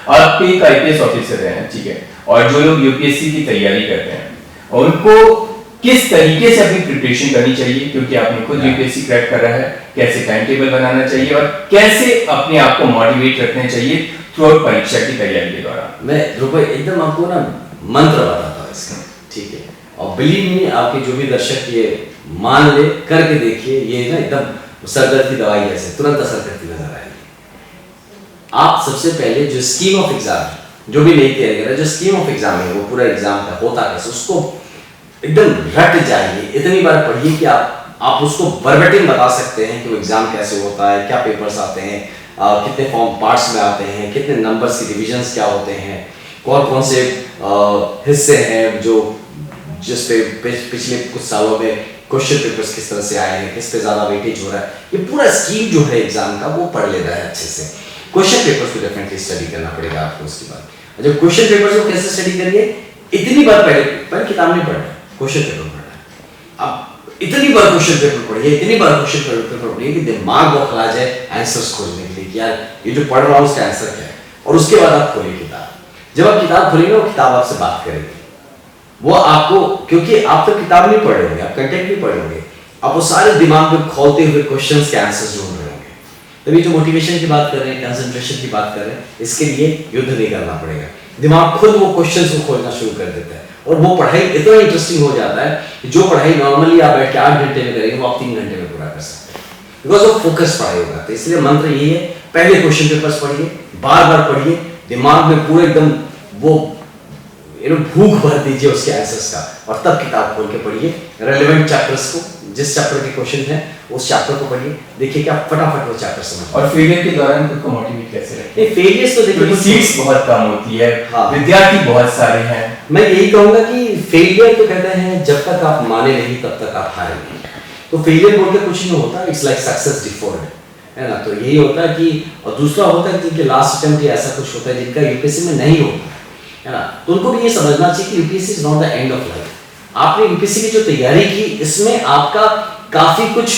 आप एक IPS officer हैं, ठीक है, और जो लोग यूपीएससी की तैयारी करते हैं उनको किस तरीके से अपनी प्रिपरेशन करनी चाहिए, क्योंकि आपने खुद यूपीएससी क्रैक कर रहा है, कैसे टाइम टेबल बनाना चाहिए और कैसे अपने आप को मोटिवेट रखना चाहिए थ्रू आउट परीक्षा की तैयारी के दौरान? मैं ध्रुव एकदम आपको ना मंत्र बताता हूँ इसका, ठीक है, और बिलीव मी आपके जो भी दर्शक ये मान ले, करके देखिए, ये ना एकदम सरदर्द की दवाई जैसे तुरंत असर करती नजर आएगी। आप सबसे पहले जो स्कीम ऑफ एग्जाम, जो भी नहीं तैयारी कर रहे, जो स्कीम ऑफ एग्जाम है वो पूरा एग्जाम का होता कैसे, उसको एकदम रट जाइए, इतनी बार पढ़िए कि आप उसको वर्बेटिम बता सकते हैं कि वो एग्जाम कैसे होता है, क्या पेपर्स आते हैं, कितने फॉर्म पार्ट्स में आते हैं, कितने नंबर्स की डिविजन्स क्या होते हैं, कौन कौन से हिस्से हैं जो जिस पे पिछले कुछ सालों में क्वेश्चन पेपर्स किस तरह से आए हैं, किस पे ज्यादा वेटेज हो रहा है, ये पूरा स्कीम जो है एग्जाम का वो पढ़ लेना है अच्छे से। क्वेश्चन पेपर्स को डेफिनेटली स्टडी करना पड़ेगा आपको उसके बाद। जब क्वेश्चन पेपर्स को कैसे स्टडी करिए, इतनी बार पहले किताब नहीं पढ़ना, क्वेश्चन पेपर पढ़ना है। अब इतनी बार क्वेश्चन पेपर पढ़िए, इतनी बार क्वेश्चन पेपर पढ़िए कि दिमाग बौखला जाए आंसर्स खोजने के लिए कि यार ये जो पढ़ रहा हूँ उसका आंसर क्या है। और उसके बाद आप खोलिए किताब। जब आप किताब खोलेंगे वो किताब आपसे बात करेगी, वो आपको, क्योंकि आप तो किताब नहीं पढ़ रहे होंगे, आप कंटेंट नहीं पढ़ रहे होंगे, आप वो सारे दिमाग में खोलते हुए क्वेश्चंस के आंसर्स ढूंढ रहे होंगे। तभी जो मोटिवेशन की बात कर रहे हैं, कंसंट्रेशन की बात कर रहे हैं, इसके लिए युद्ध नहीं करना पड़ेगा, दिमाग खुद वो क्वेश्चंस को खोजना शुरू कर देता है और वो पढ़ाई इतना इंटरेस्टिंग हो जाता है कि जो पढ़ाई नॉर्मली आप बैठ के 8 घंटे में करेंगे वो आप 3 घंटे में पूरा कर सकते हैं, बिकॉज वो फोकस पढ़ाई होगा। तो इसलिए मंत्र यही है, पहले क्वेश्चन पेपर्स पढ़िए, बार बार पढ़िए, दिमाग में पूरे एकदम वो भूख भर दीजिए उसके आंसर्स का, और तब किताब खोल के पढ़िए रेलेवेंट चैप्टर्स को, जिस चैप्टर के क्वेश्चन है उस चैप्टर को पढ़िए, देखिए कि आप फटाफट वो चैप्टर समझ। और फेलियर के दौरान खुद को मोटिवेट कैसे रखें? फेलियर्स तो देखिए सीट्स बहुत कम होती है, हाँ, विद्यार्थी बहुत सारे हैं। मैं यही कहूंगा कि फेलियर तो कहते हैं जब तक आप माने नहीं तब तक आप हारे नहीं। तो फेलियर बोल के कुछ नहीं होता, इट्स लाइक सक्सेस डिफर्ड, है ना। तो यही होता है कि, और दूसरा होता है कि लास्ट अटेम्प्ट ऐसा कुछ होता है जिनका यूपीएससी में नहीं होता है ना, तो उनको भी ये समझना चाहिए कि UPSC is not the end of life. आपने यूपीएससी की जो तैयारी की इसमें आपका काफी कुछ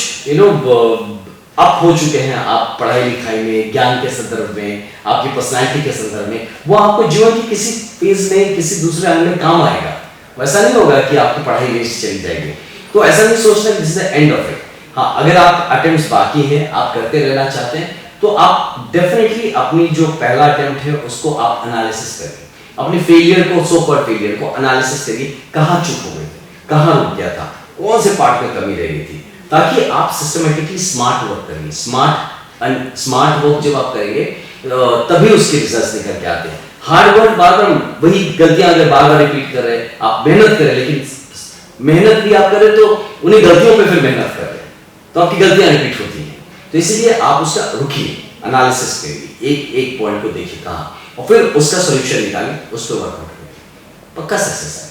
अप हो चुके हैं, आप पढ़ाई लिखाई में, ज्ञान के संदर्भ में, आपकी पर्सनैलिटी के संदर्भ में, वो आपको जीवन की किसी फेज में, किसी दूसरे अंग में काम आएगा। वैसा नहीं होगा कि आपकी पढ़ाई वेस्ट चली जाएगी। तो ऐसा नहीं सोचना कि this is the end of it. हाँ, अगर आप अटेम्प्ट्स बाकी हैं, आप करते रहना चाहते हैं, तो आप डेफिनेटली अपनी जो पहला अटेम्प्ट है उसको आप एनालिसिस करें, अपनी फेलियर को, सो कॉल्ड फेलियर को एनालिसिस करिए, कहाँ चूक हो गए थे, कहाँ रुक गया था, कौन से पार्ट में कमी रह गई थी, ताकि आप सिस्टमेटिकली स्मार्ट वर्क करेंगे। स्मार्ट वर्क जब आप करेंगे तभी उसके रिजल्ट्स निकल के आते हैं। हार्ड वर्क बार बार वही गलतियां अगर बार बार रिपीट कर रहे हैं, आप मेहनत करें, लेकिन मेहनत भी आप करें तो उन्हीं गलतियों पे फिर मेहनत कर रहे हैं, तो आपकी गलतियां रिपीट होती हैं। तो इसीलिए आप उसका रुकिए, एनालिसिस करिए, एक पॉइंट को देखिए कहाँ, और फिर उसका सोल्यूशन निकालें, उस पर वर्कआउट करें, पक्का सक्सेस है।